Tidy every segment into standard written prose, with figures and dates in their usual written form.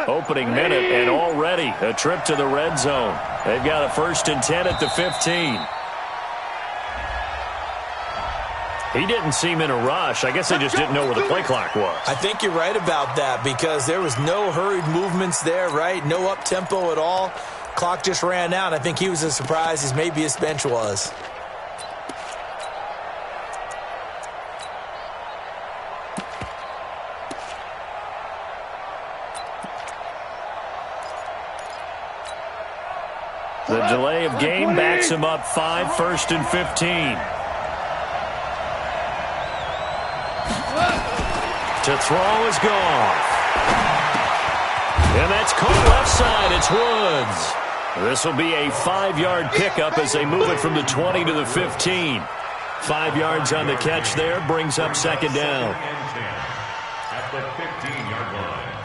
Opening minute, and already a trip to the red zone. They've got a 1st and 10 at the 15. He didn't seem in a rush. I guess they just didn't know where the play clock was. I think you're right about that because there was no hurried movements there, right? No up-tempo at all. Clock just ran out. I think he was as surprised as maybe his bench was. The delay of game backs him up 5, 1st and 15. To throw is gone. And that's caught left side. It's Woods. This will be a 5-yard pickup as they move it from the 20 to the 15. 5 yards on the catch there brings up 2nd down. At the 15-yard line.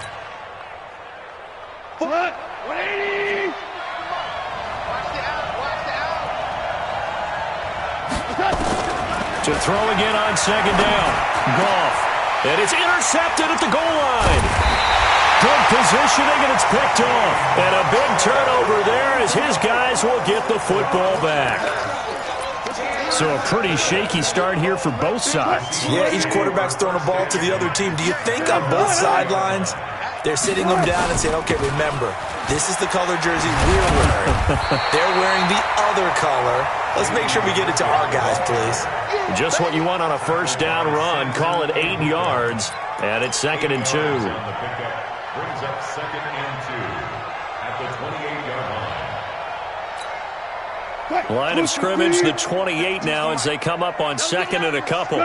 What? 180. To throw again on 2nd down. Goff. And it's intercepted at the goal line. Good positioning, and it's picked off. And a big turnover there as his guys will get the football back. So a pretty shaky start here for both sides. Yeah, each quarterback's throwing a ball to the other team. Do you think on both sidelines they're sitting them down and saying, okay, remember, this is the color jersey we're wearing. They're wearing the other color. Let's make sure we get it to our guys, please. Just what you want on a 1st down run. Call it 8 yards. And it's 2nd and 2. Brings up 2nd and 2 at the 28-yard line. Line of scrimmage, the 28 now as they come up on 2nd and a couple.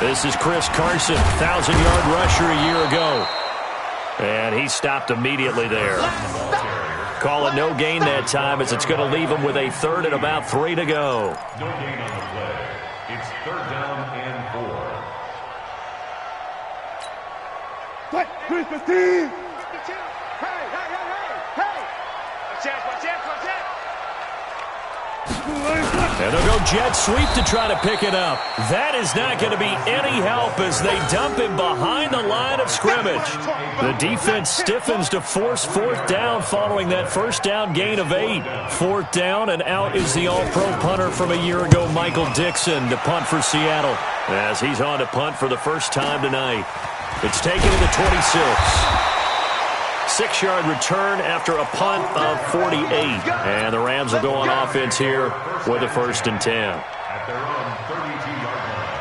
This is Chris Carson, 1,000-yard rusher a year ago. And he stopped immediately there. Call it no gain that time as it's going to leave him with a 3rd and about 3 to go. No gain on the play. It's 3rd down and 4. Hey, Chris, my team. Hey. Watch out. And they'll go jet sweep to try to pick it up. That is not going to be any help as they dump him behind the line of scrimmage. The defense stiffens to force 4th down following that 1st down gain of 8. 4th down, and out is the all-pro punter from a year ago, Michael Dixon, to punt for Seattle. As he's on to punt for the first time tonight. It's taken to the 26. 6-yard return after a punt of 48. And the Rams will go on offense here with a 1st and 10. At their own 32-yard line.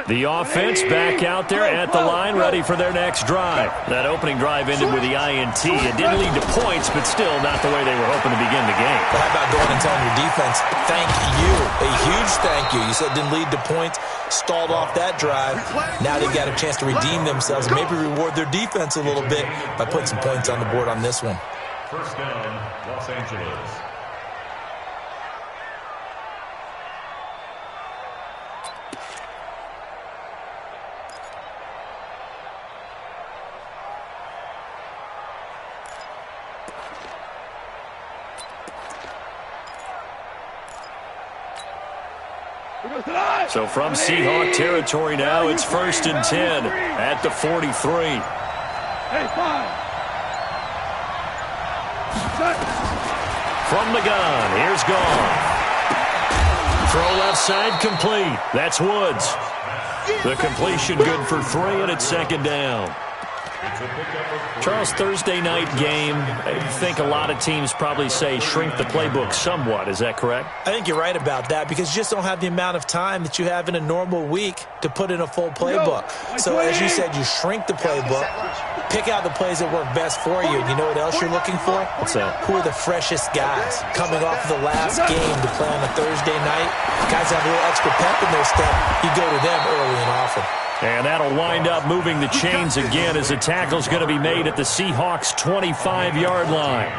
The offense back out there at the line, ready for their next drive. That opening drive ended with the INT. It didn't lead to points, but still not the way they were hoping to begin the game. But how about going and telling your defense, thank you, a huge thank you. You said it didn't lead to points, stalled off that drive. Now they've got a chance to redeem themselves and maybe reward their defense a little bit by putting some points on the board on this one. 1st down, Los Angeles. So from Seahawk territory now, it's 1st and 10 at the 43. Hey, 5. From the gun, here's Goff. Throw left side complete. That's Woods. The completion good for 3, and it's 2nd down. Charles, Thursday night game, I think a lot of teams probably say shrink the playbook somewhat. Is that correct? I think you're right about that because you just don't have the amount of time that you have in a normal week to put in a full playbook. So as you said, you shrink the playbook, pick out the plays that work best for you. You know what else you're looking for? What's that? Who are the freshest guys coming off of the last game to play on a Thursday night? Guys have a little extra pep in their step. You go to them early and often. And that'll wind up moving the chains again as the tackle's going to be made at the Seahawks' 25-yard line.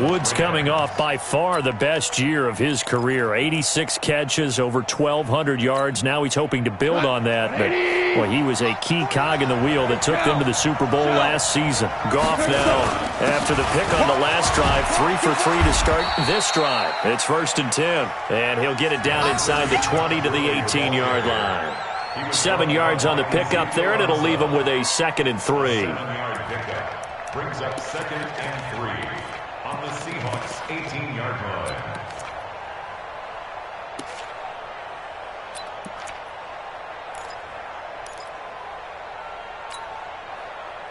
Woods coming off by far the best year of his career. 86 catches, over 1,200 yards. Now he's hoping to build on that. But, well, he was a key cog in the wheel that took them to the Super Bowl last season. Goff now, after the pick on the last drive, 3 for 3 to start this drive. It's 1st and 10. And he'll get it down inside the 20 to the 18-yard line. 7 yards on the pickup there, and it'll leave him with a 2nd and 3. Brings up 2nd and 3 on the Seahawks 18-yard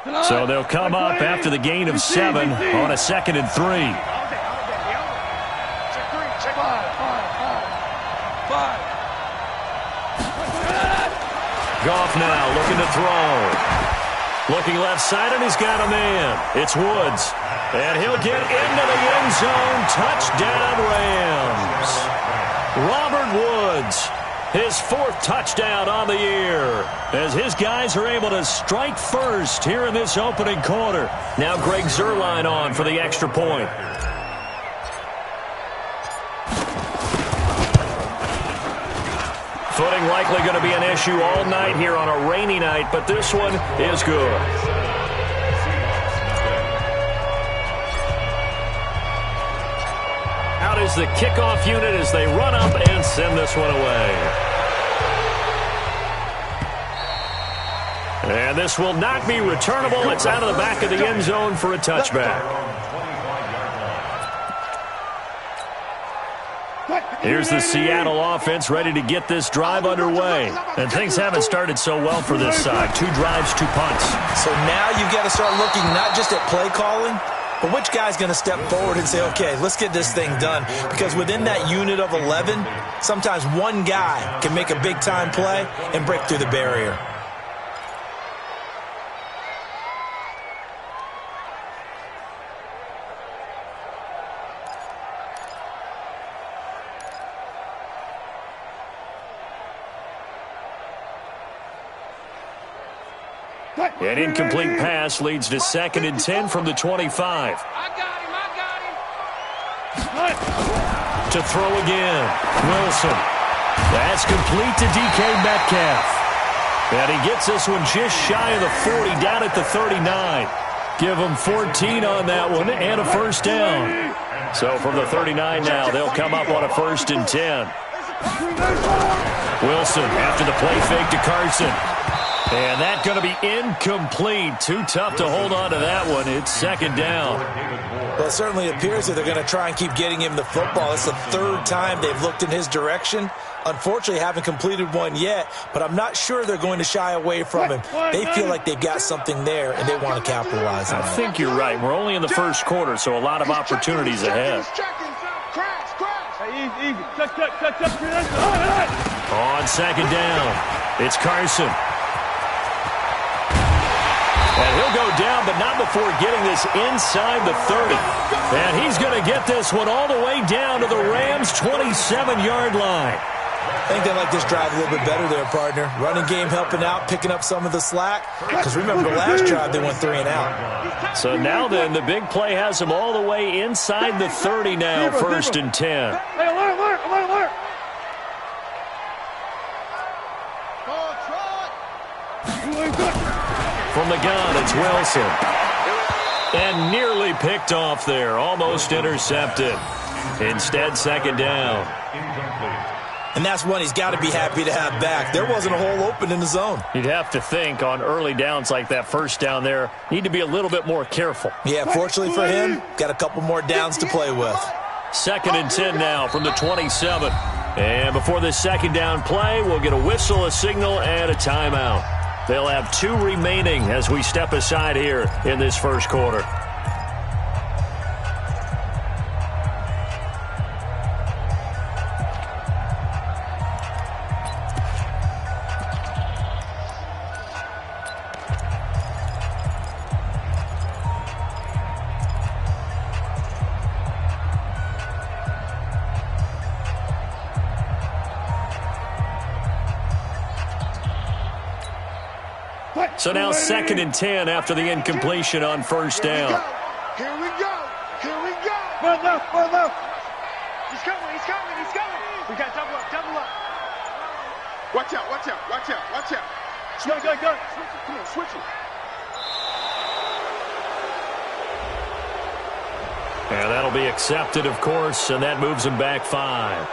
line. So they'll come up after the gain of 7 on a 2nd and 3. Goff now looking to throw. Looking left side, and he's got a man. It's Woods. And he'll get into the end zone. Touchdown, Rams. Robert Woods, his 4th touchdown on the year, as his guys are able to strike first here in this opening quarter. Now Greg Zuerlein on for the extra point. Footing likely going to be an issue all night here on a rainy night, but this one is good. Out is the kickoff unit as they run up and send this one away. And this will not be returnable. It's out of the back of the end zone for a touchback. Here's the Seattle offense ready to get this drive underway. And things haven't started so well for this side. 2 drives, 2 punts. So now you've got to start looking not just at play calling, but which guy's going to step forward and say, okay, let's get this thing done. Because within that unit of 11, sometimes one guy can make a big-time play and break through the barrier. An incomplete pass leads to 2nd and 10 from the 25. I got him. To throw again. Wilson. That's complete to DK Metcalf. And he gets this one just shy of the 40, down at the 39. Give him 14 on that one and a 1st down. So from the 39 now, they'll come up on a 1st and 10. Wilson after the play fake to Carson. And that's going to be incomplete. Too tough to hold on to that one. It's 2nd down. Well, it certainly appears that they're going to try and keep getting him the football. It's the 3rd time they've looked in his direction. Unfortunately, haven't completed one yet, but I'm not sure they're going to shy away from him. They feel like they've got something there, and they want to capitalize on it. I think you're right. We're only in the 1st quarter, so a lot of opportunities ahead. On 2nd down, it's Carson. And he'll go down, but not before getting this inside the 30. And he's going to get this one all the way down to the Rams' 27-yard line. I think they like this drive a little bit better there, partner. Running game helping out, picking up some of the slack. Because remember, the last drive they went 3 and out. So now then, the big play has them all the way inside the 30 now, 1st and 10. Hey, alert. From the gun, it's Wilson. And nearly picked off there. Almost intercepted. Instead, 2nd down. And that's one he's got to be happy to have back. There wasn't a hole open in the zone. You'd have to think on early downs like that 1st down there, need to be a little bit more careful. Yeah, fortunately for him, got a couple more downs to play with. 2nd and 10 now from the 27. And before this 2nd down play, we'll get a whistle, a signal, and a timeout. They'll have 2 remaining as we step aside here in this 1st quarter. So now 2nd and 10 after the incompletion on 1st down. Here we go. Here we go. Run left, run left. He's coming, he's coming, he's coming. We got double up, double up. Watch out, watch out, watch out, watch out. Go, go, go. Switch it, come on, switch it. And that'll be accepted, of course, and that moves him back 5.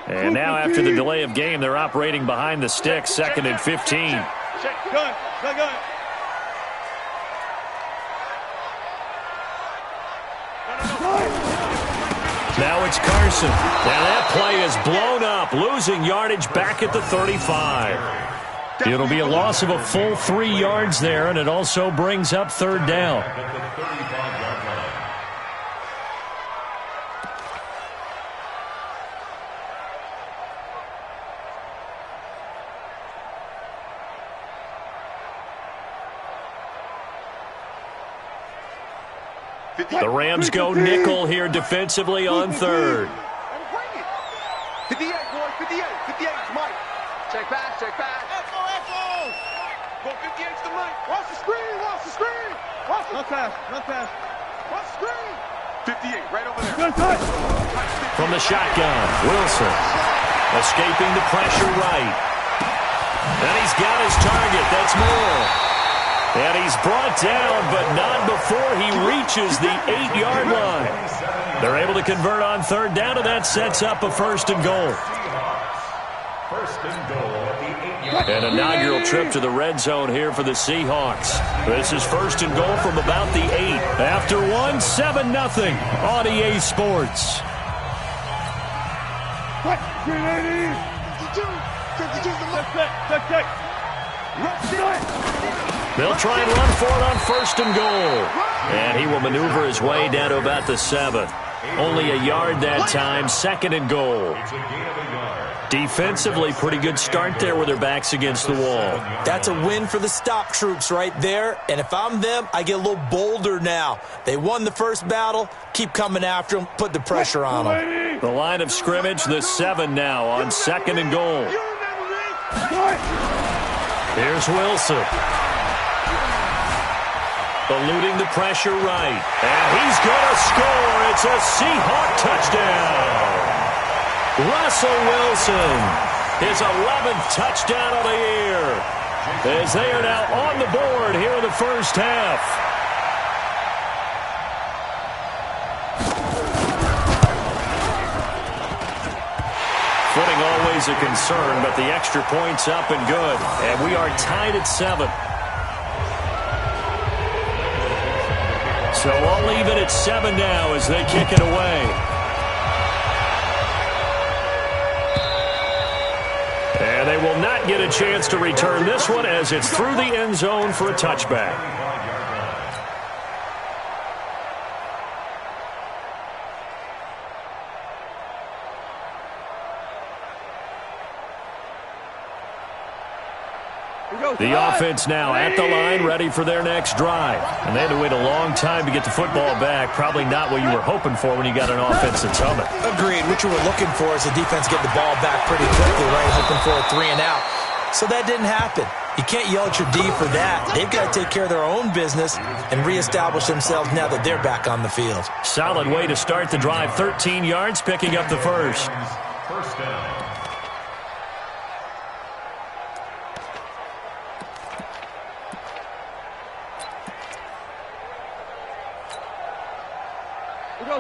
And now after the delay of game, they're operating behind the stick, 2nd and 15. Go, go, go. Now it's Carson. And that play is blown up, losing yardage back at the 35. It'll be a loss of a full 3 yards there, and it also brings up 3rd down. The Rams go nickel here defensively on 3rd. 58, boy, 58, 58's Mike. Check back, check back. Echo. Go 58's the Mike. Watch the screen, watch the screen. Watch the pass, no pass. Watch the screen. 58, right over there. Good touch. From the shotgun, Wilson escaping the pressure right. And he's got his target. That's Moore. And he's brought down, but not before he reaches the 8-yard line. They're able to convert on 3rd down, and that sets up a 1st and goal. An inaugural trip to the red zone here for the Seahawks. This is 1st and goal from about the 8. After 1, 7-0 on EA Sports. 52, They'll try and run for it on 1st and goal. And he will maneuver his way down to about the 7. Only a yard that time, 2nd and goal. Defensively, pretty good start there with their backs against the wall. That's a win for the stop troops right there. And if I'm them, I get a little bolder now. They won the first battle. Keep coming after them. Put the pressure on them. The line of scrimmage, the 7 now on 2nd and goal. Here's Wilson. Eluding the pressure right. And he's going to score. It's a Seahawk touchdown. Russell Wilson, his 11th touchdown of the year, as they are now on the board here in the first half. Footing always a concern, but the extra point's up and good. And we are tied at 7. So I'll leave it at 7 now as they kick it away. And they will not get a chance to return this one as it's through the end zone for a touchback. The offense now at the line, ready for their next drive. And they had to wait a long time to get the football back. Probably not what you were hoping for when you got an offense that's humming. Agreed. What you were looking for is the defense getting the ball back pretty quickly, right? Hoping for a 3 and out. So that didn't happen. You can't yell at your D for that. They've got to take care of their own business and reestablish themselves now that they're back on the field. Solid way to start the drive. 13 yards, picking up the first. First down.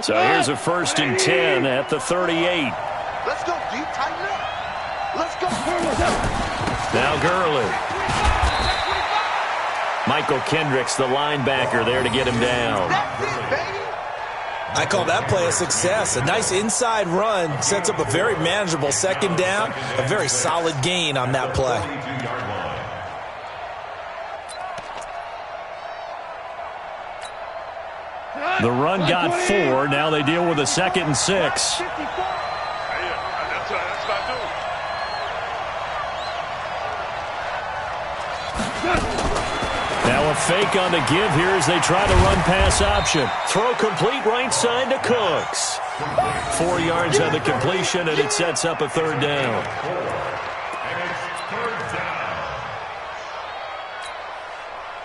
So here's a 1st and 10 at the 38. Let's go, D. Tighten up. Let's go. Now Gurley. Michael Kendricks, the linebacker, there to get him down. That's it, baby. I call that play a success. A nice inside run sets up a very manageable 2nd down. A very solid gain on that play. The run got 4. Now they deal with a 2nd and 6. Now a They'll fake on the give here as they try to run pass option. Throw complete right side to Cooks. 4 yards on the completion, and it sets up a third down.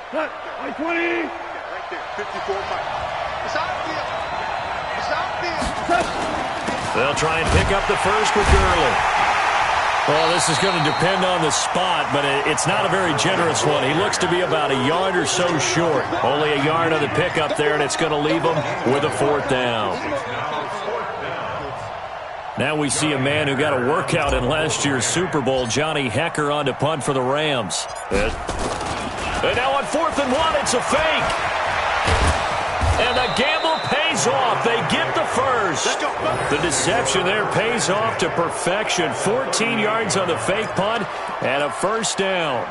Cut. 20. Right there. 54 Mike. It's outfield. It's outfield. They'll try and pick up the first with Gurley. Well, this is going to depend on the spot, but it's not a very generous one. He looks to be about a yard or so short. Only a yard on the pickup there, and it's going to leave him with a fourth down. Now we see a man who got a workout in last year's Super Bowl, Johnny Hecker, on to punt for the Rams. And now on 4th and 1, it's a fake. And the gamble pays off. They get the first. The deception there pays off to perfection. 14 yards on the fake punt and a first down.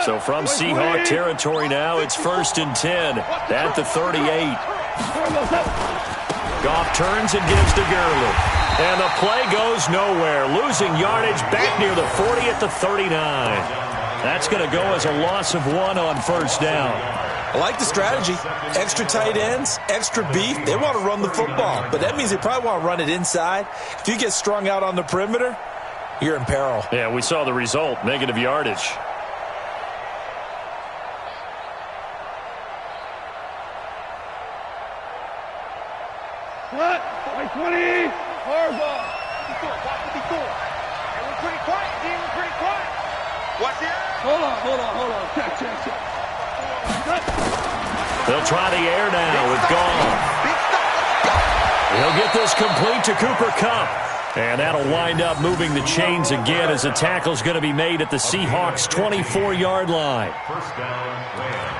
So from Seahawk territory now, it's 1st and 10 at the 38. Goff turns and gives to Gurley. And the play goes nowhere. Losing yardage back near the 40 at the 39. That's going to go as a loss of 1 on first down. I like the strategy. Extra tight ends, extra beef. They want to run the football, but that means they probably want to run it inside. If you get strung out on the perimeter, you're in peril. Yeah, we saw the result, negative yardage. What? 20. Harbaugh. 54. Watch 54. And we're pretty quiet, D. We're pretty quiet. Watch the air. Hold on. Check. They'll try the air now with Goff. He'll get this complete to Cooper Kupp. And that'll wind up moving the chains again as the tackle's going to be made at the Seahawks' 24-yard line. First down, Rams.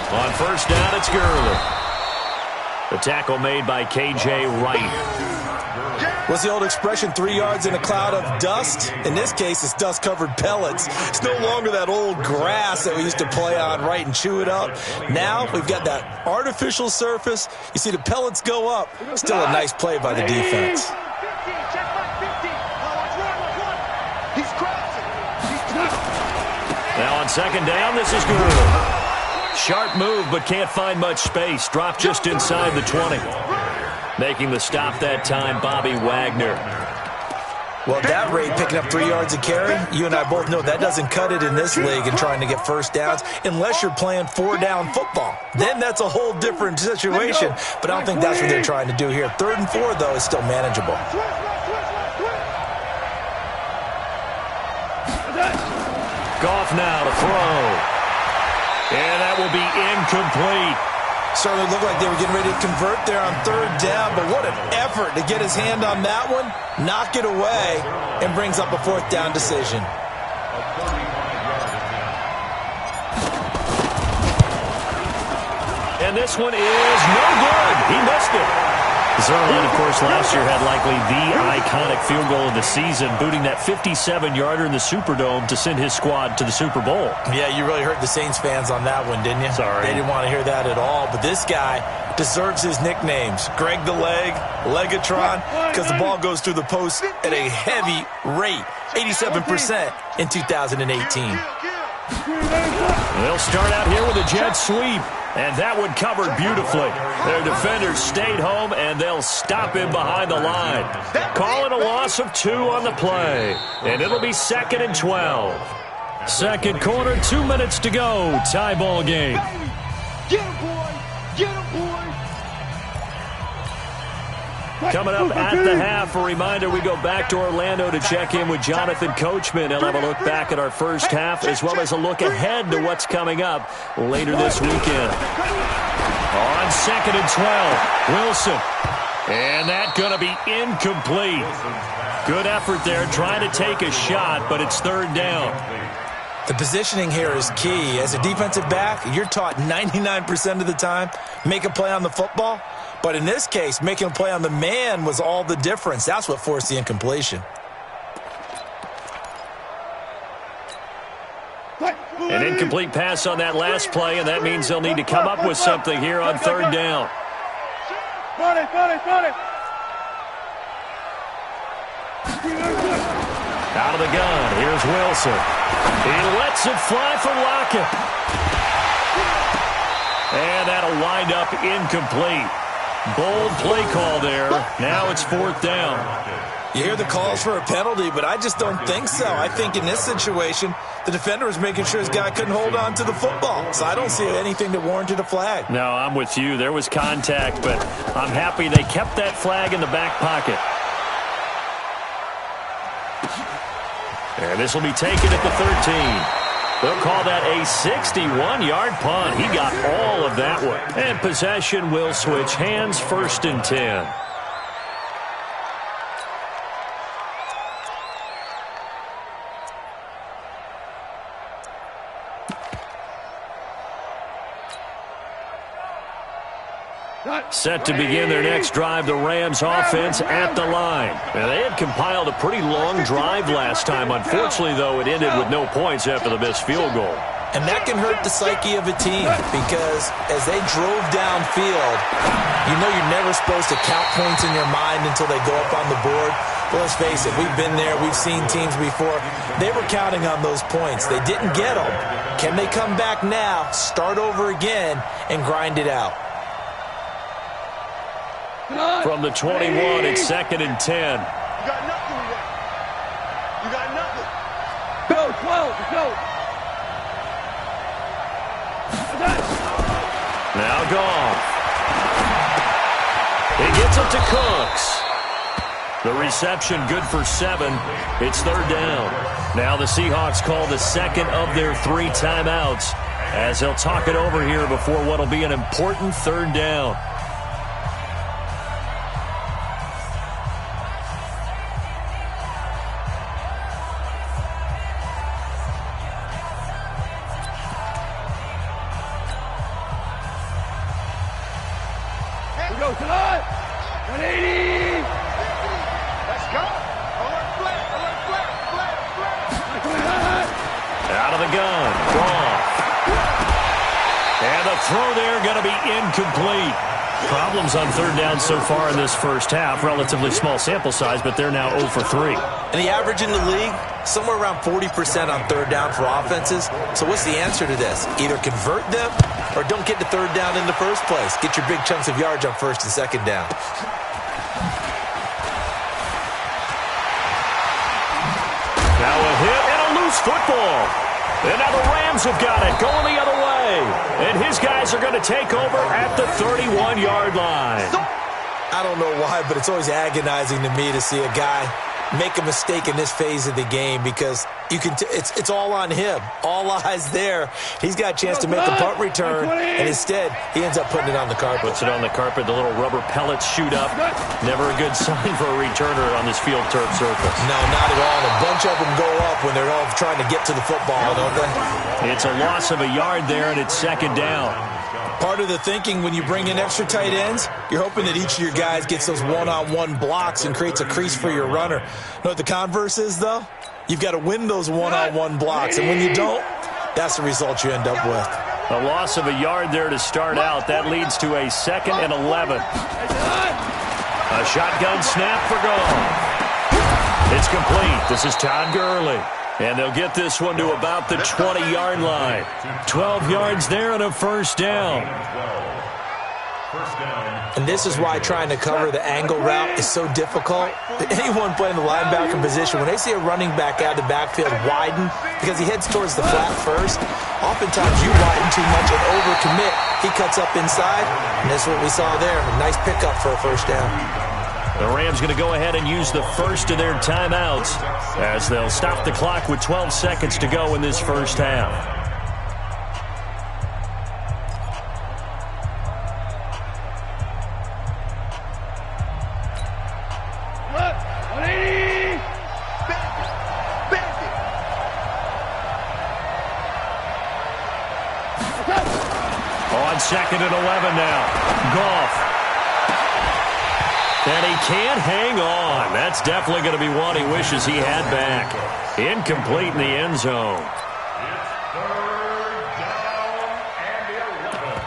On first down, it's Gurley. The tackle made by K.J. Wright. What's the old expression, 3 yards in a cloud of dust? In this case, it's dust-covered pellets. It's no longer that old grass that we used to play on, right, and chew it up. Now we've got that artificial surface. You see the pellets go up. Still a nice play by the defense. Now on second down, this is Gurley. Sharp move, but can't find much space. Dropped just inside the 20. Making the stop that time, Bobby Wagner. Well, at that rate, picking up 3 yards a carry, you and I both know that doesn't cut it in this league and trying to get first downs unless you're playing 4-down football. Then that's a whole different situation, but I don't think that's what they're trying to do here. 3rd and 4, though, is still manageable. Goff now to throw. And that will be incomplete. Certainly looked like they were getting ready to convert there on 3rd down, but what an effort to get his hand on that one, knock it away, and brings up a 4th down decision. And this one is no good. He missed it. Zerline, of course, last year had likely the iconic field goal of the season, booting that 57-yarder in the Superdome to send his squad to the Super Bowl. Yeah, you really hurt the Saints fans on that one, didn't you? Sorry. They didn't want to hear that at all. But this guy deserves his nicknames. Greg the Leg, Legatron, because the ball goes through the post at a heavy rate, 87% in 2018. They'll start out here with a jet sweep. And that one covered beautifully. Their defenders stayed home, and they'll stop him behind the line. Calling a loss of 2 on the play. And it'll be 2nd and 12. Second quarter, 2 minutes to go. Tie ball game. Get him, boy! Get him, boy! Coming up at the half, a reminder we go back to Orlando to check in with Jonathan Coachman. He'll have a look back at our first half as well as a look ahead to what's coming up later this weekend. On 2nd and 12, Wilson. And that's going to be incomplete. Good effort there trying to take a shot, but it's 3rd down. The positioning here is key. As a defensive back, you're taught 99% of the time, make a play on the football. But in this case, making a play on the man was all the difference. That's what forced the incompletion. An incomplete pass on that last play, and that means they'll need to come up with something here on 3rd down. Out of the gun, here's Wilson. He lets it fly for Lockett. And that'll wind up incomplete. Bold play call there. Now it's 4th down. You hear the calls for a penalty, but I just don't think so. I think in this situation, the defender was making sure his guy couldn't hold on to the football. So I don't see anything that warranted a flag. No, I'm with you. There was contact, but I'm happy they kept that flag in the back pocket. And this will be taken at the 13. They'll call that a 61-yard punt. He got all of that one. And possession will switch hands, 1st and 10. Set to begin their next drive, the Rams offense at the line. Now, they had compiled a pretty long drive last time. Unfortunately, though, it ended with no points after the missed field goal. And that can hurt the psyche of a team because as they drove downfield, you know you're never supposed to count points in your mind until they go up on the board. But let's face it, we've been there. We've seen teams before. They were counting on those points. They didn't get them. Can they come back now, start over again, and grind it out? From the 21, it's 2nd and 10. You got nothing yet. You got nothing. Go, 12, go. Now Goff. He gets it to Cooks. The reception good for 7. It's 3rd down. Now the Seahawks call the 2nd of their 3 timeouts as they'll talk it over here before what will be an important 3rd down. Go, tonight. 180. Let's go. Alert flare, alert flare, flare. Out of the gun. Goff. And the throw there going to be incomplete. Problems on 3rd down so far in this first half. Relatively small sample size, but they're now 0 for 3. And the average in the league, somewhere around 40% on 3rd down for offenses. So what's the answer to this? Either convert them or don't get to 3rd down in the first place. Get your big chunks of yards on 1st and 2nd down. Now a hit and a loose football. And now the Rams have got it, going the other way. And his guys are going to take over at the 31-yard line. I don't know why, but it's always agonizing to me to see a guy make a mistake in this phase of the game because you can it's all on him. All eyes there. He's got a chance to make the punt return, and instead he ends up putting it on the carpet. Puts it on the carpet. The little rubber pellets shoot up. Never a good sign for a returner on this field turf surface. No, not at all. A bunch of them go up when they're all trying to get to the football, don't they? It's a loss of a yard there, and it's 2nd down. Part of the thinking when you bring in extra tight ends, you're hoping that each of your guys gets those one-on-one blocks and creates a crease for your runner. You know what the converse is, though? You've got to win those one-on-one blocks, and when you don't, that's the result you end up with. A loss of a yard there to start out. That leads to a 2nd and 11. A shotgun snap for Goff. It's complete. This is Todd Gurley. And they'll get this one to about the 20-yard line. 12 yards there and a 1st down. And this is why trying to cover the angle route is so difficult. Anyone playing the linebacker position, when they see a running back out of the backfield widen because he heads towards the flat first, oftentimes you widen too much and overcommit. He cuts up inside, and that's what we saw there. A nice pickup for a 1st down. The Rams going to go ahead and use the first of their timeouts as they'll stop the clock with 12 seconds to go in this first half. On 2nd and 11 now. Goff. And he can't hang on. That's definitely going to be one he wishes he had back. Incomplete in the end zone. It's 3rd down and 11.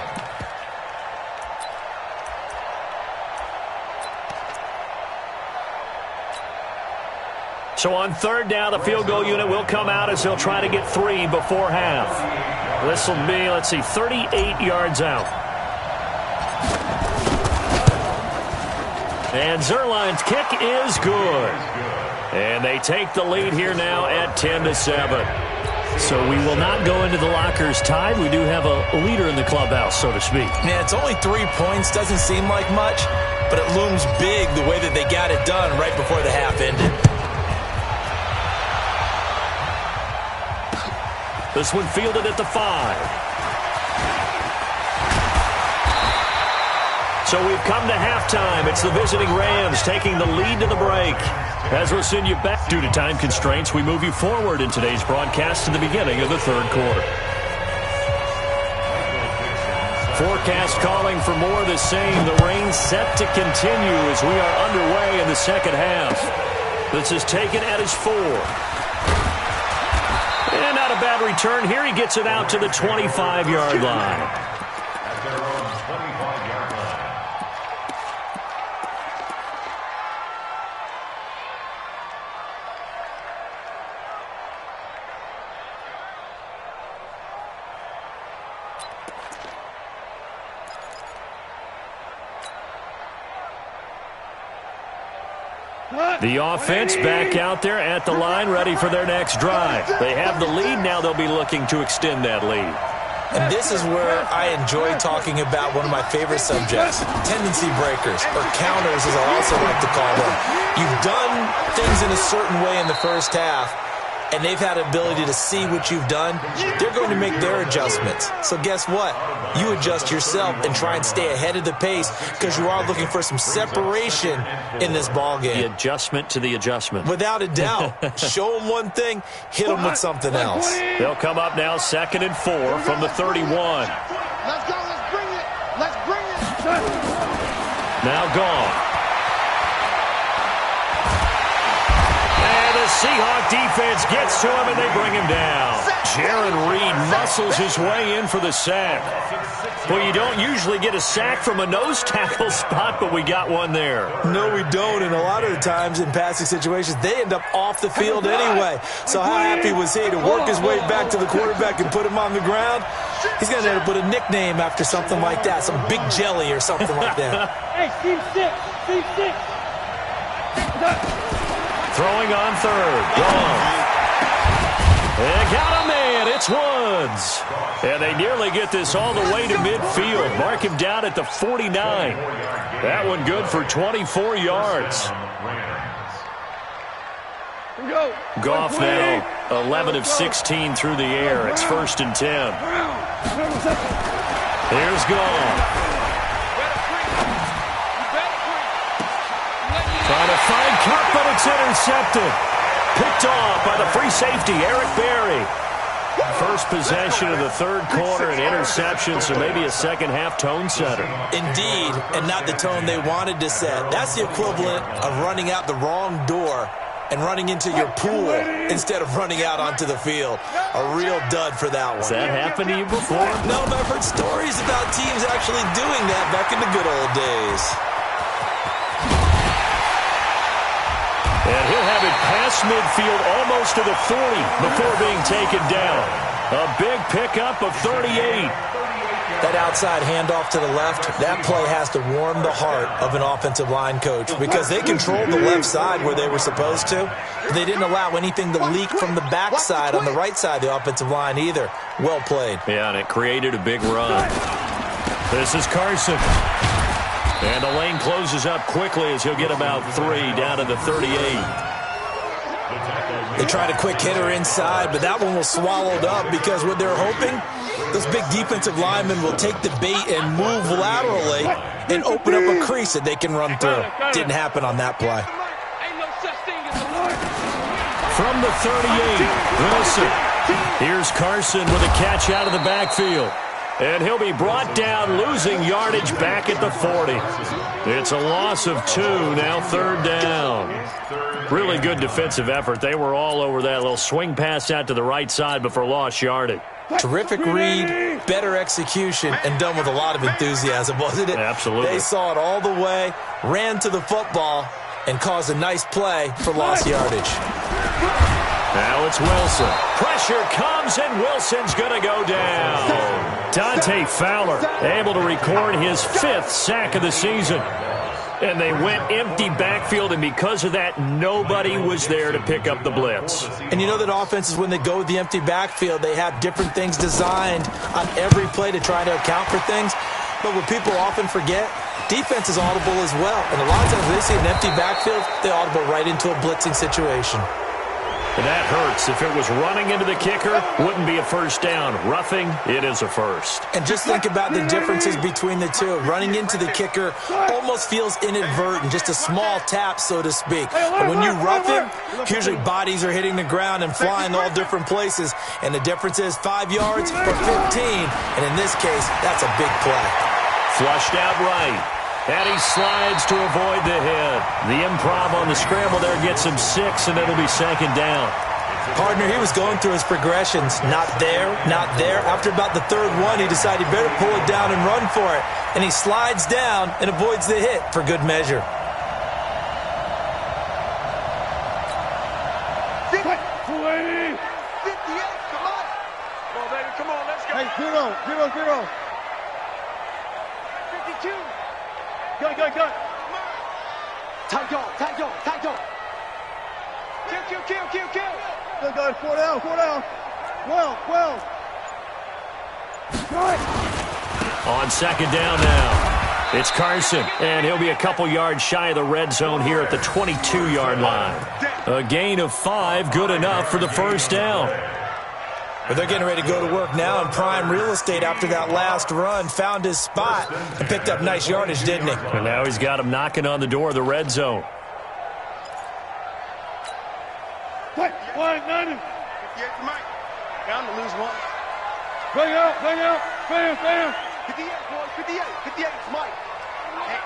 So on 3rd down, the field goal unit will come out as they'll try to get 3 before half. This will be, let's see, 38 yards out. And Zerline's kick is good. And they take the lead here now at 10-7. So we will not go into the lockers tied. We do have a leader in the clubhouse, so to speak. Yeah, it's only 3 points. Doesn't seem like much, but it looms big the way that they got it done right before the half ended. This one fielded at the 5. So we've come to halftime. It's the visiting Rams taking the lead to the break. As we'll send you back due to time constraints, we move you forward in today's broadcast to the beginning of the 3rd quarter. Forecast calling for more of the same. The rain set to continue as we are underway in the second half. This is taken at his 4. And not a bad return here. He gets it out to the 25-yard line. At their own 25-yard line. The offense back out there at the line, ready for their next drive. They have the lead. Now they'll be looking to extend that lead. And this is where I enjoy talking about one of my favorite subjects, tendency breakers, or counters as I also like to call them. You've done things in a certain way in the first half, and they've had the ability to see what you've done. They're going to make their adjustments. So guess what? You adjust yourself and try and stay ahead of the pace because you are looking for some separation in this ballgame. The adjustment to the adjustment. Without a doubt. Show them one thing, hit them with something else. They'll come up now 2nd and 4 from the 31. Let's go. Let's bring it. Let's bring it. Now gone. Seahawk defense gets to him, and they bring him down. Jaron Reed muscles his way in for the sack. Well, you don't usually get a sack from a nose tackle spot, but we got one there. No, we don't, and a lot of the times in passing situations, they end up off the field anyway. So how happy was he to work his way back to the quarterback and put him on the ground? He's going to end up with a nickname after something like that, some Big Jelly or something like that. Hey, Steve 6. Throwing on 3rd. Gone. And got a man. It's Woods. And they nearly get this all the way to midfield. Mark him down at the 49. That one good for 24 yards. Goff now 11 of 16 through the air. It's 1st and 10. Here's Goff. Trying to find Cup, but it's intercepted. Picked off by the free safety, Eric Berry. First possession of the 3rd quarter, an interception, so maybe a second-half tone setter. Indeed, and not the tone they wanted to set. That's the equivalent of running out the wrong door and running into your pool instead of running out onto the field. A real dud for that one. Has that happened to you before? No, but I've heard stories about teams actually doing that back in the good old days. And he'll have it past midfield almost to the 40 before being taken down. A big pickup of 38. That outside handoff to the left, that play has to warm the heart of an offensive line coach because they controlled the left side where they were supposed to. They didn't allow anything to leak from the backside on the right side of the offensive line either. Well played. Yeah, and it created a big run. This is Carson. And the lane closes up quickly as he'll get about 3 down to the 38. They tried a quick hitter inside, but that one was swallowed up because what they're hoping, those big defensive linemen will take the bait and move laterally and open up a crease that they can run through. Didn't happen on that play. From the 38, Wilson. Here's Carson with a catch out of the backfield. And he'll be brought down, losing yardage back at the 40. It's a loss of 2, now 3rd down. Really good defensive effort. They were all over that little swing pass out to the right side, but for lost yardage. Terrific read, better execution, and done with a lot of enthusiasm, wasn't it? Absolutely. They saw it all the way, ran to the football, and caused a nice play for lost yardage. Now it's Wilson. Pressure comes, and Wilson's going to go down. Dante Fowler able to record his 5th sack of the season. And they went empty backfield, and because of that, nobody was there to pick up the blitz. And you know that offenses, when they go with the empty backfield, they have different things designed on every play to try to account for things. But what people often forget, defense is audible as well. And a lot of times when they see an empty backfield, they audible right into a blitzing situation. And that hurts. If it was running into the kicker, wouldn't be a first down. Roughing, it is a first. And just think about the differences between the two. Running into the kicker almost feels inadvertent, just a small tap, so to speak. But when you rough him, usually bodies are hitting the ground and flying all different places. And the difference is 5 yards or 15. And in this case, that's a big play. Flushed out right. And he slides to avoid the hit. The improv on the scramble there gets him 6, and it'll be 2nd down. Partner, he was going through his progressions. Not there, not there. After about the 3rd one, he decided he better pull it down and run for it. And he slides down and avoids the hit for good measure. Go. Tight dog. Kill. Go. 4 down. Well. On 2nd down now, it's Carson, and he'll be a couple yards shy of the red zone here at the 22-yard line. A gain of 5, good enough for the first down. But they're getting ready to go to work now in prime real estate after that last run. Found his spot and picked up nice yardage, didn't he? And now he's got him knocking on the door of the red zone. Bound to lose one. Bring out. Bam. 58, boys. 58 is Mike. Hey,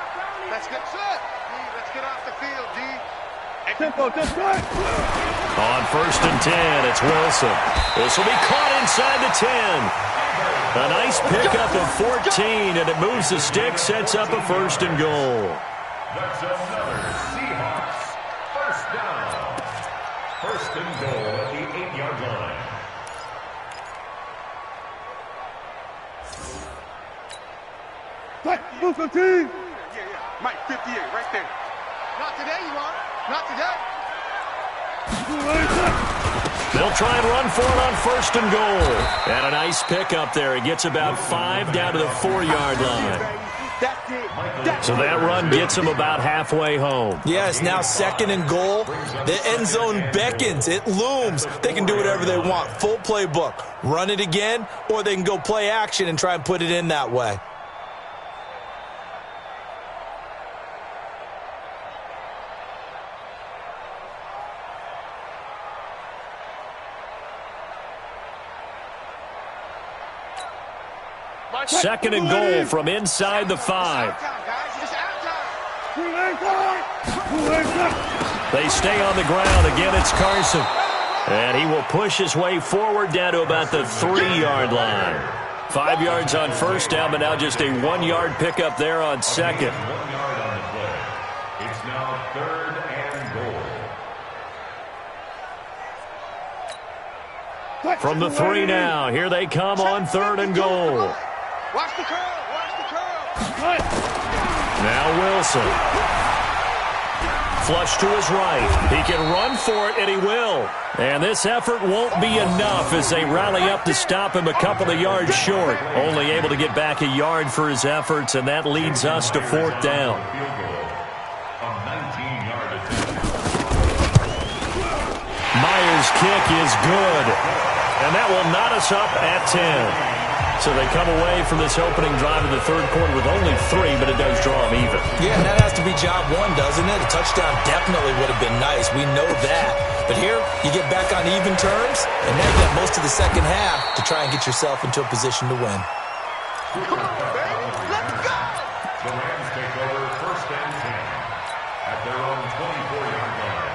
let's get set. Let's get off the field, D. Tempo, just right. On 1st and 10, it's Wilson. This will be caught inside the 10. A nice pickup of 14, and it moves the stick, sets up a 1st and goal. That's another Seahawks first down. 1st and goal at the 8-yard line. Move 15. Yeah. Mike, 58, right there. Not today, you are. Not today. They'll try and run for it on 1st and goal. And a nice pickup there. It gets about 5 down to the 4-yard line. So that run gets them about halfway home. Yes, now 2nd and goal. The end zone beckons. It looms. They can do whatever they want. Full playbook. Run it again, or they can go play action and try and put it in that way. Second and goal from inside the 5. They stay on the ground. Again, it's Carson. And he will push his way forward down to about the 3-yard line. 5 yards on 1st down, but now just a 1-yard pickup there on 2nd. 1 yard on the play. It's now 3rd and goal. From the 3 now, here they come on 3rd and goal. Watch the curl. Now Wilson. Flush to his right. He can run for it, and he will. And this effort won't be enough as they rally up to stop him a couple of yards short. Only able to get back a yard for his efforts, and that leads us to 4th down. Myers' kick is good, and that will knot us up at 10. So they come away from this opening drive of the third quarter with only 3, but it does draw them even. Yeah, and that has to be job one, doesn't it? A touchdown definitely would have been nice. We know that. But here, you get back on even terms, and now you got most of the second half to try and get yourself into a position to win. Come on, baby. Let's go. The Rams take over 1st and 10 at their own 24-yard line.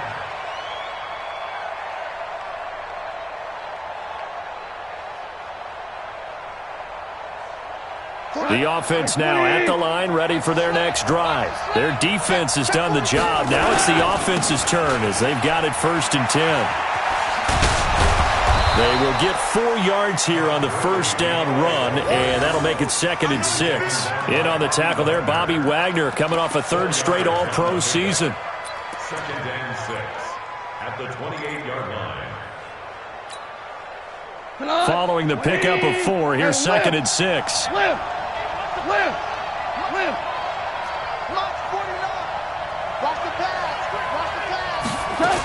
The offense now at the line, ready for their next drive. Their defense has done the job. Now it's the offense's turn as they've got it 1st and 10. They will get 4 yards here on the 1st down run, and that'll make it 2nd and 6. In on the tackle there, Bobby Wagner, coming off a 3rd straight All-Pro season. 2nd and 6 at the 28-yard line. Following the pickup of 4, here's 2nd and 6. Limb. March 49. Watch the pass. Watch the pass.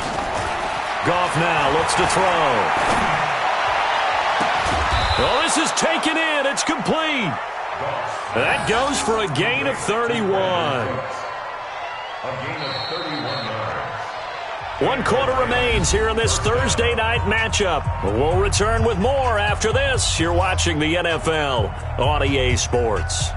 Goff now looks to throw. Oh, this is taken in. It's complete. That goes for a gain of 31. A gain of 31 yards. 1 quarter remains here in this Thursday night matchup. We'll return with more after this. You're watching the NFL on EA Sports.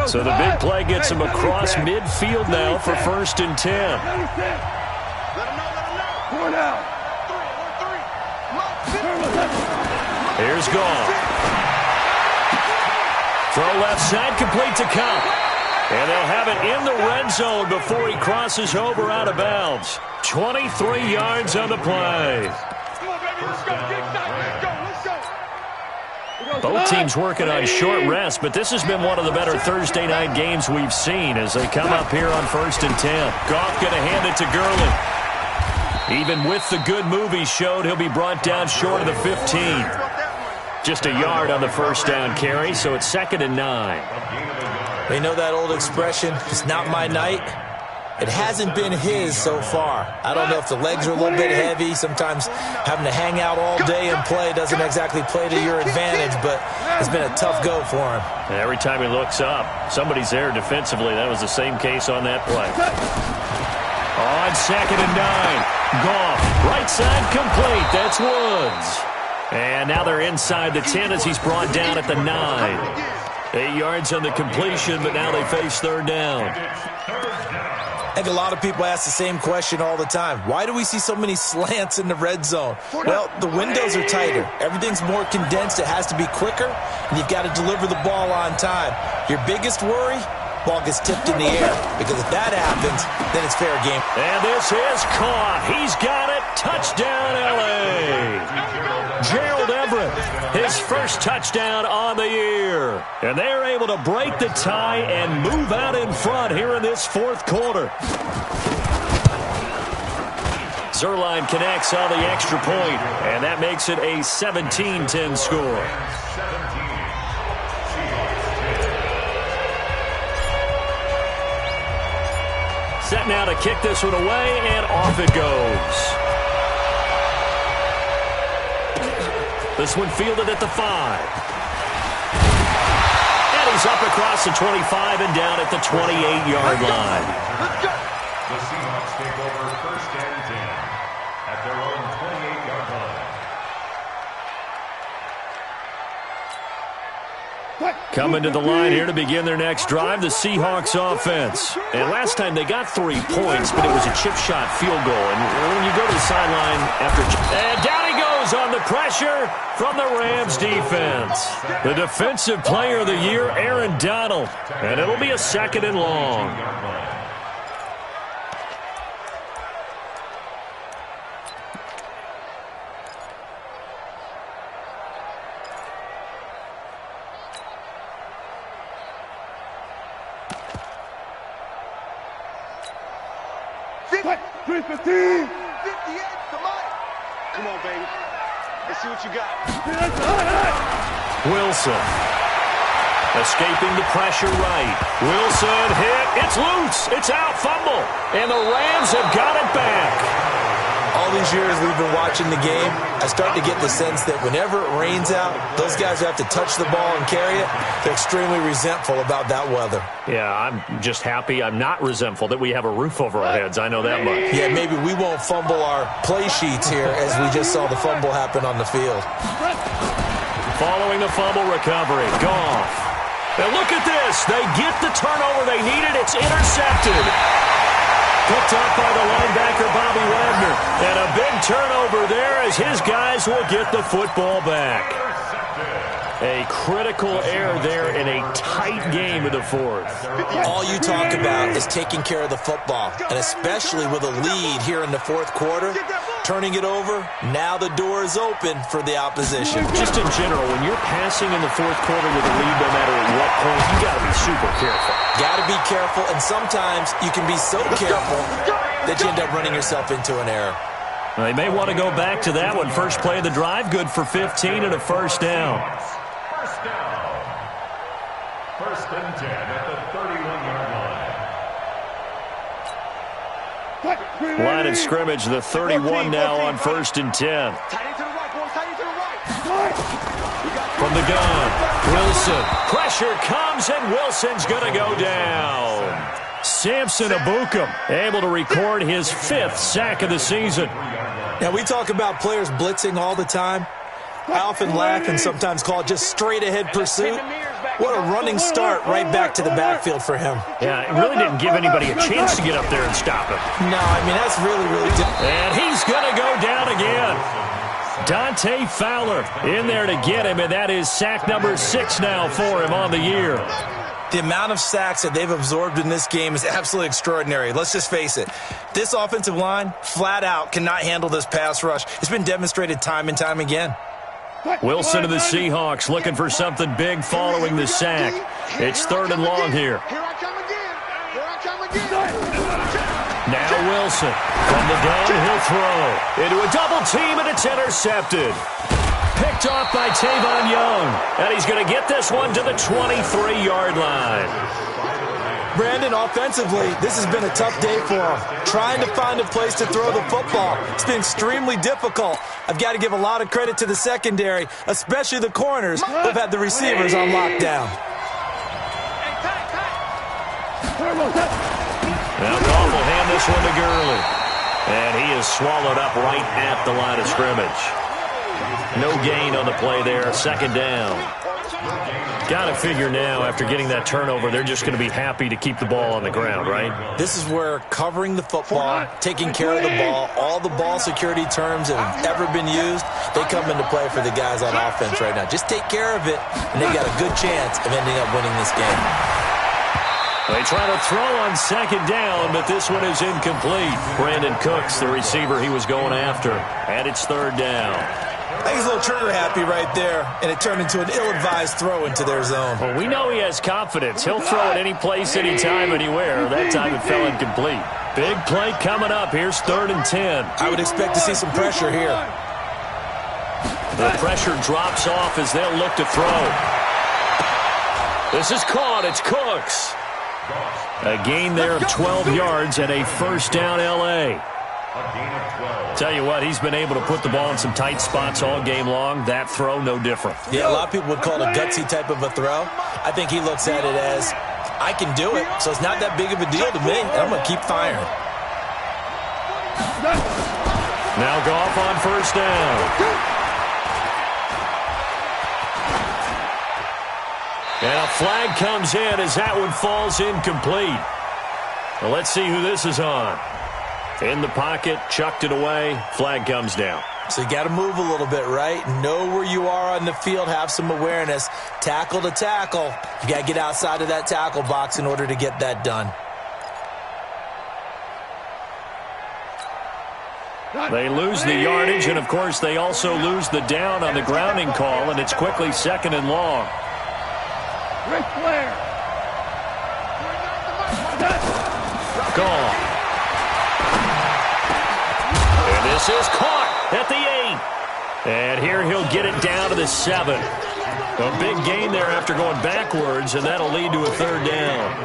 So the big play gets him across midfield now for 1st and 10. Let him know. Going out. 3. Here's Goff. Throw left side, complete to Cup. And they'll have it in the red zone before he crosses over out of bounds. 23 yards on the play. Come on, baby. Let's go. Get excited. Let's go. Both teams working on short rest, but this has been one of the better Thursday night games we've seen as they come up here on 1st and 10. Goff going to hand it to Gurley. Even with the good move he showed, he'll be brought down short of the 15. Just a yard on the 1st down carry, so it's 2nd and 9. They know that old expression, it's not my night. It hasn't been his so far. I don't know if the legs are a little bit heavy. Sometimes having to hang out all day and play doesn't exactly play to your advantage, but it's been a tough go for him. Every time he looks up, somebody's there defensively. That was the same case on that play. On 2nd and 9. Goff, right side complete. That's Woods. And now they're inside the 10 as he's brought down at the 9. 8 yards on the completion, but now they face 3rd down. I think a lot of people ask the same question all the time. Why do we see so many slants in the red zone? Well, the windows are tighter. Everything's more condensed. It has to be quicker, and you've got to deliver the ball on time. Your biggest worry? Ball gets tipped in the air, because if that happens, then it's fair game. And this is caught. He's got it. Touchdown, L.A. Gerald Everett, his first touchdown on the year. And they're able to break the tie and move out in front here in this 4th quarter. Zerline connects on the extra point, and that makes it a 17-10 score. Set now to kick this one away, and off it goes. This one fielded at the 5. And he's up across the 25 and down at the 28-yard line. The Seahawks take over 1st and 10 at their own 28-yard line. Coming to the line here to begin their next drive, the Seahawks offense. And last time they got 3 points, but it was a chip shot field goal. And when you go to the sideline after... And down he goes! throws on the pressure from the Rams defense. The Defensive Player of the Year, Aaron Donald. And it'll be a 2nd and long. Come on, baby. Let's see what you got. Wilson. Escaping the pressure right. Wilson hit. It's loose. It's out. Fumble. And the Rams have got it back. All these years we've been watching the game, I start to get the sense that whenever it rains out, those guys who have to touch the ball and carry it, they're extremely resentful about that weather. Yeah, I'm just happy I'm not resentful that we have a roof over our heads. I know that much. Yeah, maybe we won't fumble our play sheets here as we just saw the fumble happen on the field. Following the fumble recovery, Goff. Now look at this. They get the turnover they needed. It's intercepted. Picked up by the linebacker, Bobby Wagner. And a big turnover there as his guys will get the football back. A critical error there in a tight game of the fourth. All you talk about is taking care of the football, and especially with a lead here in the fourth quarter, turning it over, now the door is open for the opposition. Just in general, when you're passing in the fourth quarter with a lead, no matter at what point, you got to be super careful. Got to be careful, and sometimes you can be so careful that you end up running yourself into an error. Well, they may want to go back to that one. First play of the drive, good for 15 and a first down. First down. 1st and 10 at the 31-yard line. Line of scrimmage, the 31 now on 1st and 10. Tight end to the right, boys. Tight end to the right. From the gun, Wilson. Pressure comes, and Wilson's going to go down. Samson Ebukam able to record his 5th sack of the season. Now, we talk about players blitzing all the time. I often laugh and sometimes call it just straight-ahead pursuit. What a running start right back to the backfield for him. Yeah, it really didn't give anybody a chance to get up there and stop him. No, I mean, that's really difficult. And he's going to go down again. Dante Fowler in there to get him, and that is sack number 6 now for him on the year. The amount of sacks that they've absorbed in this game is absolutely extraordinary. Let's just face it. This offensive line, flat out, cannot handle this pass rush. It's been demonstrated time and time again. Wilson of the Seahawks looking for something big following the sack. It's 3rd and long here. Here I come again. Here I come again. Now Wilson from the gun, he'll throw into a double team, and it's intercepted. Picked off by Tavon Young, and he's going to get this one to the 23-yard line. Brandon, offensively, this has been a tough day for him. Trying to find a place to throw the football. It's been extremely difficult. I've got to give a lot of credit to the secondary, especially the corners who have had the receivers on lockdown. Now Goff will hand this one to Gurley. And he is swallowed up right at the line of scrimmage. No gain on the play there, 2nd down. Got to figure now, after getting that turnover, they're just going to be happy to keep the ball on the ground, right? This is where covering the football, taking care of the ball, all the ball security terms that have ever been used, they come into play for the guys on offense right now. Just take care of it, and they've got a good chance of ending up winning this game. They try to throw on 2nd down, but this one is incomplete. Brandon Cooks, the receiver he was going after, and it's 3rd down. I think he's a little trigger happy right there, and it turned into an ill-advised throw into their zone. Well, we know he has confidence. He'll throw it any place, anytime, anywhere. That time it fell incomplete. Big play coming up. Here's 3rd and 10. I would expect to see some pressure here. The pressure drops off as they'll look to throw. This is caught. It's Cooks. A gain there of 12 yards and a 1st down L.A. Tell you what, he's been able to put the ball in some tight spots all game long. That throw, no different. Yeah, a lot of people would call it a gutsy type of a throw. I think he looks at it as, I can do it, so it's not that big of a deal to me, and I'm going to keep firing. Now Goff on 1st down. And a flag comes in as that one falls incomplete. Well, let's see who this is on. In the pocket, chucked it away, flag comes down. So you got to move a little bit, right? Know where you are on the field, have some awareness. Tackle to tackle. You got to get outside of that tackle box in order to get that done. They lose the yardage, and, of course, they also lose the down on the grounding call, and it's quickly 2nd and long. Ric Flair. Gone. And this is caught at the 8. And here he'll get it down to the 7. A big gain there after going backwards, and that'll lead to a 3rd down.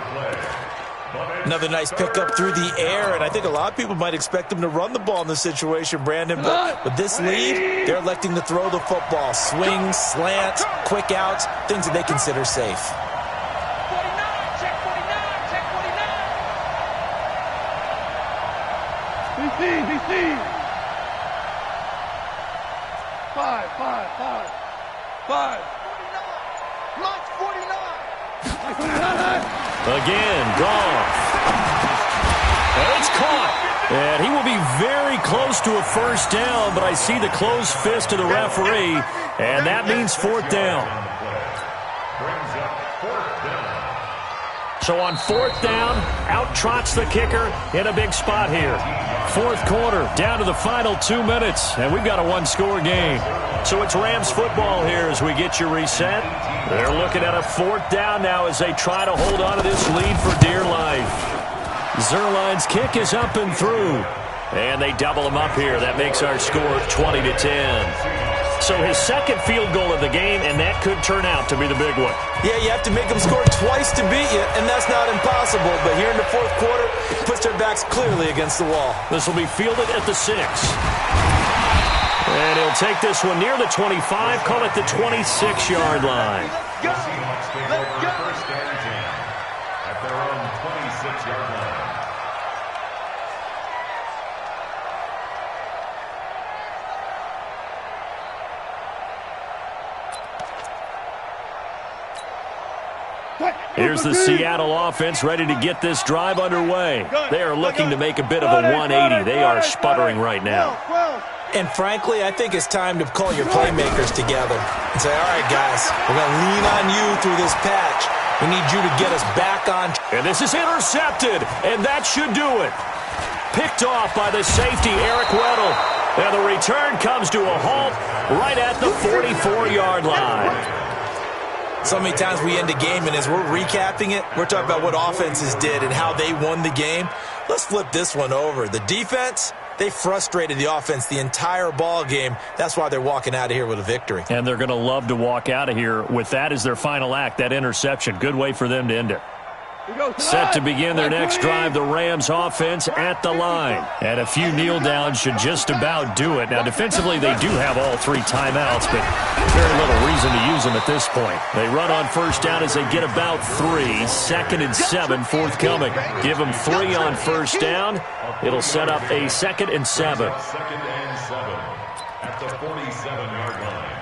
Another nice pickup through the air, and I think a lot of people might expect them to run the ball in this situation, Brandon. But with this lead, they're electing to throw the football. Swings, slants, quick outs, things that they consider safe. 49, check 49, check 49. BC. 5. 49. Launch 49. Again, Goff. And it's caught. And he will be very close to a 1st down, but I see the closed fist of the referee, and that means 4th down. So on 4th down, out trots the kicker in a big spot here. 4th quarter, down to the final 2 minutes, and we've got a 1-score game. So it's Rams football here as we get you reset. They're looking at a 4th down now as they try to hold on to this lead for dear life. Zerline's kick is up and through, and they double him up here. That makes our score 20-10. So his 2nd field goal of the game, and that could turn out to be the big one. Yeah, you have to make them score twice to beat you, and that's not impossible. But here in the 4th quarter, puts their backs clearly against the wall. This will be fielded at the 6. And he'll take this one near the 25, call it the 26-yard line. Let's go. First and 10 at their own 26-yard line. Here's the Seattle offense ready to get this drive underway. They are looking to make a bit of a 180. They are sputtering right now. And frankly, I think it's time to call your playmakers together and say, all right, guys, we're going to lean on you through this patch. We need you to get us back on. And this is intercepted, and that should do it. Picked off by the safety, Eric Weddle. And the return comes to a halt right at the 44-yard line. So many times we end a game, and as we're recapping it, we're talking about what offenses did and how they won the game. Let's flip this one over. The defense, they frustrated the offense the entire ball game. That's why they're walking out of here with a victory. And they're going to love to walk out of here with that as their final act, that interception. Good way for them to end it. Set to begin their next drive, the Rams offense at the line. And a few kneel downs should just about do it. Now, defensively, they do have all 3 timeouts, but very little reason to use them at this point. They run on 1st down as they get about 3. 2nd and 7 forthcoming. Give them 3 on 1st down. It'll set up a 2nd and 7. 2nd and 7 at the 47-yard line.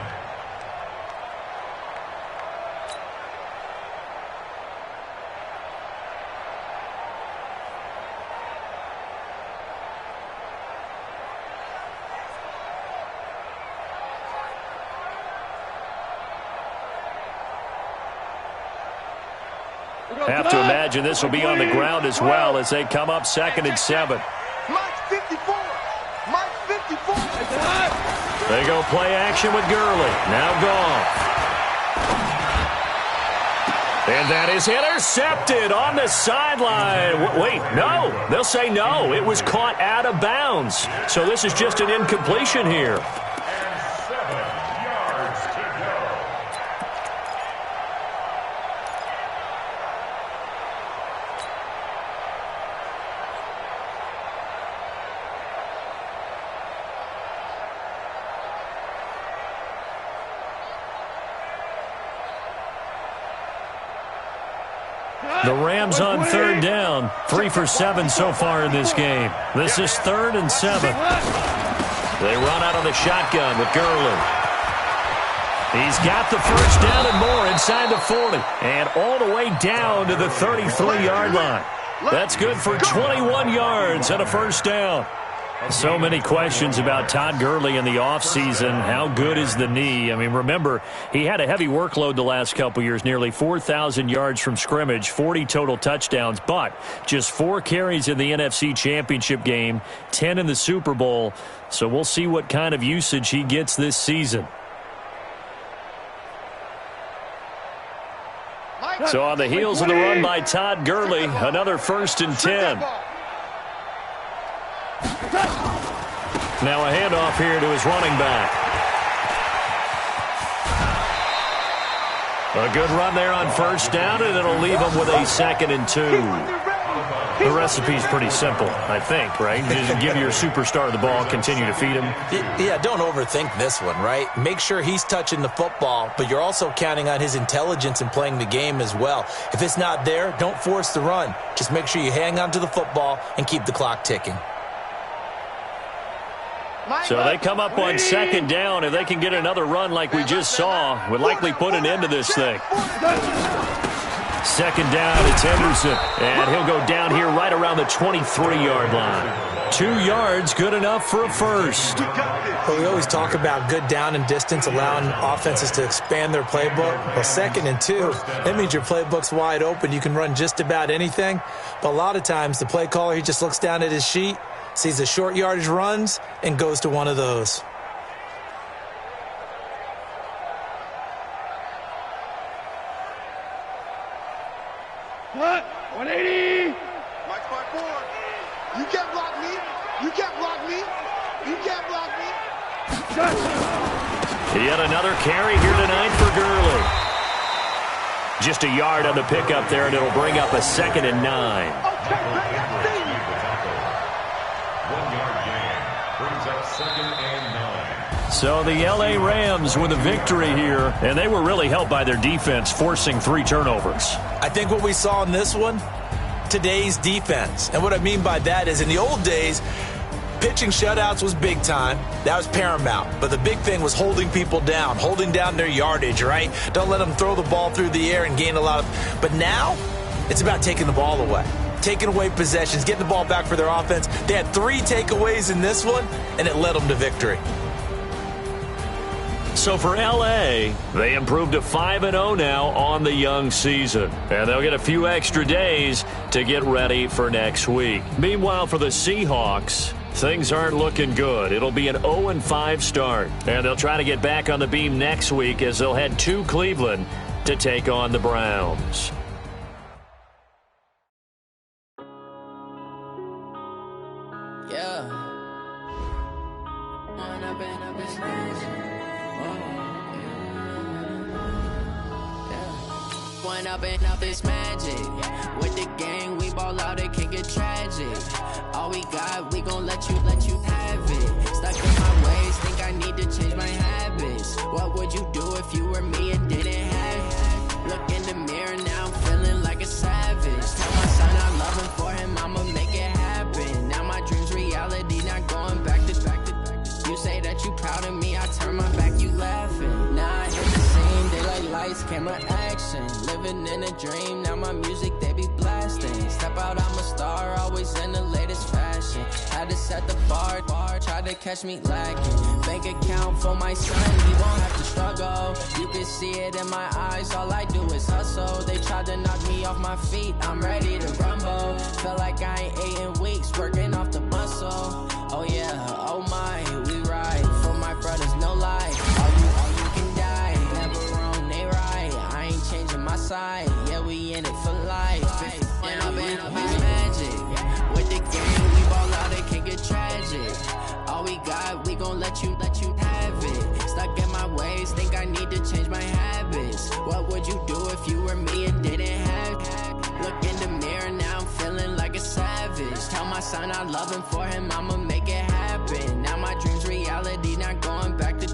Have to imagine this will be on the ground as well as they come up 2nd and 7. Mike 54. Mike 54. They go play action with Gurley. Now Goff. And that is intercepted on the sideline. Wait, no. They'll say no. It was caught out of bounds. So this is just an incompletion here. And 7 yards to go. The Rams on 3rd down. 3 for 7 so far in this game. This is 3rd and 7. They run out of the shotgun with Gurley. He's got the 1st down and more inside the 40. And all the way down to the 33-yard line. That's good for 21 yards and a 1st down. So many questions about Todd Gurley in the offseason. How good is the knee? I mean, remember, he had a heavy workload the last couple years, nearly 4,000 yards from scrimmage, 40 total touchdowns, but just 4 carries in the NFC Championship game, 10 in the Super Bowl. So we'll see what kind of usage he gets this season. So on the heels of the run by Todd Gurley, another 1st and 10. Now a handoff here to his running back. A good run there on 1st down, and it'll leave him with a 2nd and 2. The recipe's pretty simple, I think, right? Just give your superstar the ball, continue to feed him. Yeah, don't overthink this one, right? Make sure he's touching the football, but you're also counting on his intelligence in playing the game as well. If it's not there, don't force the run. Just make sure you hang on to the football and keep the clock ticking. So they come up on 2nd down. If they can get another run like we just saw, would likely put an end to this thing. 2nd down, it's Henderson. And he'll go down here right around the 23-yard line. 2 yards, good enough for a first. Well, we always talk about good down and distance, allowing offenses to expand their playbook. Well, 2nd and 2, that means your playbook's wide open. You can run just about anything. But a lot of times, the play caller, he just looks down at his sheet, sees the short yardage runs, and goes to one of those. What? 180. Mike's my board. You can't block me. You can't block me. You can't block me. Yet another carry here tonight for Gurley. Just a yard on the pickup there, and it'll bring up a 2nd and 9. Okay, 1-yard gain. Brings up 2nd and 9. So the L.A. Rams with a victory here, and they were really helped by their defense, forcing 3 turnovers. I think what we saw in this one, today's defense. And what I mean by that is in the old days, pitching shutouts was big time. That was paramount. But the big thing was holding people down, holding down their yardage, right? Don't let them throw the ball through the air and gain a lot of... But now, it's about taking the ball away. Taking away possessions, getting the ball back for their offense. They had 3 takeaways in this one, and it led them to victory. So for L.A., they improved to 5-0 now on the young season. And they'll get a few extra days to get ready for next week. Meanwhile, for the Seahawks, things aren't looking good. It'll be an 0-5 start. And they'll try to get back on the beam next week as they'll head to Cleveland to take on the Browns. Up this magic. With the gang, we ball out, it can get tragic. All we got, we gon' let you have it. Stuck in my ways, think I need to change my habits. What would you do if you were me and didn't have it? Look in the mirror, now I'm feeling like a savage. Tell my son I love him, for him I'ma make it happen. Now my dream's reality, not going back to. You say that you proud of me, I turn my back, you laughing. Now I hit the scene, daylight lights, camera action. Living in a dream, now my music, they be blasting. Step out, I'm a star, always in the latest fashion. Had to set the bar, try to catch me lacking. Bank account for my son, he won't have to struggle. You can see it in my eyes, all I do is hustle. They tried to knock me off my feet, I'm ready to rumble. Feel like I ain't ate in weeks, working off the muscle. Oh yeah, oh my, we ride for my brothers, no lie. All you can die, never wrong, they right. I ain't changing my side, yeah, we in it for life. When I've been magic, with the game, we ball out, it can get tragic. All we got, we gon' let you have it. Stuck in my ways, think I need to change my habits. What would you do if you were me and didn't have it? Look in the mirror, now I'm feeling like a savage. Tell my son I love him, for him I'ma make it happen. Now my dream's reality, not going back to.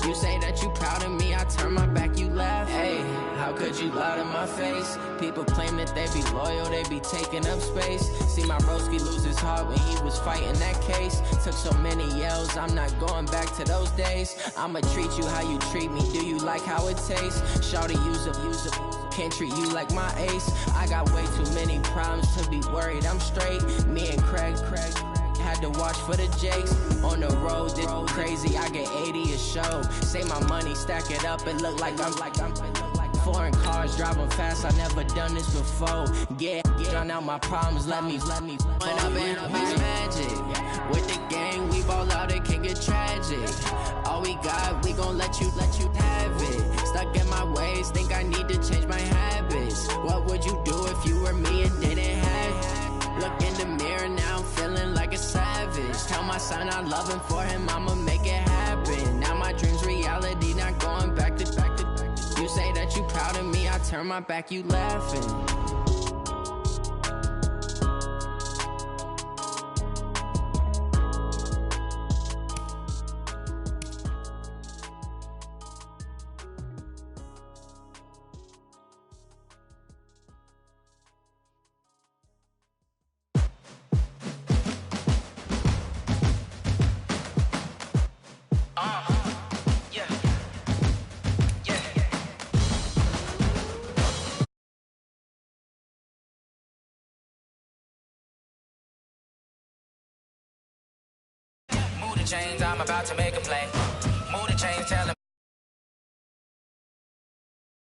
You say that you proud of me, I turn my back, you laugh. Hey, how could you lie to my face? People claim that they be loyal, they be taking up space. See my broski lose his heart when he was fighting that case. Took so many yells, I'm not going back to those days. I'ma treat you how you treat me, do you like how it tastes? Shawty, use up, can't treat you like my ace. I got way too many problems to be worried, I'm straight. Me and Craig had to watch for the jakes. On the road, this crazy, I get 80 a show. Say my money, stack it up, it look like I'm foreign cars, driving fast, I never done this before. Get drown out my problems, let me When I've been magic. With the gang, we ball out, it can get tragic. All we got, we gon' let you have it. Stuck in my ways, think I need to change my habits. What would you do if you were me and didn't have it? Look in the mirror now, I'm feeling like a savage. Tell my son I love him, for him I'ma make it happen. Now my dream's reality, not going back to. You say that you proud of me, I turn my back, you laughing. Chains, I'm about to make a play. Move the chains, tell them.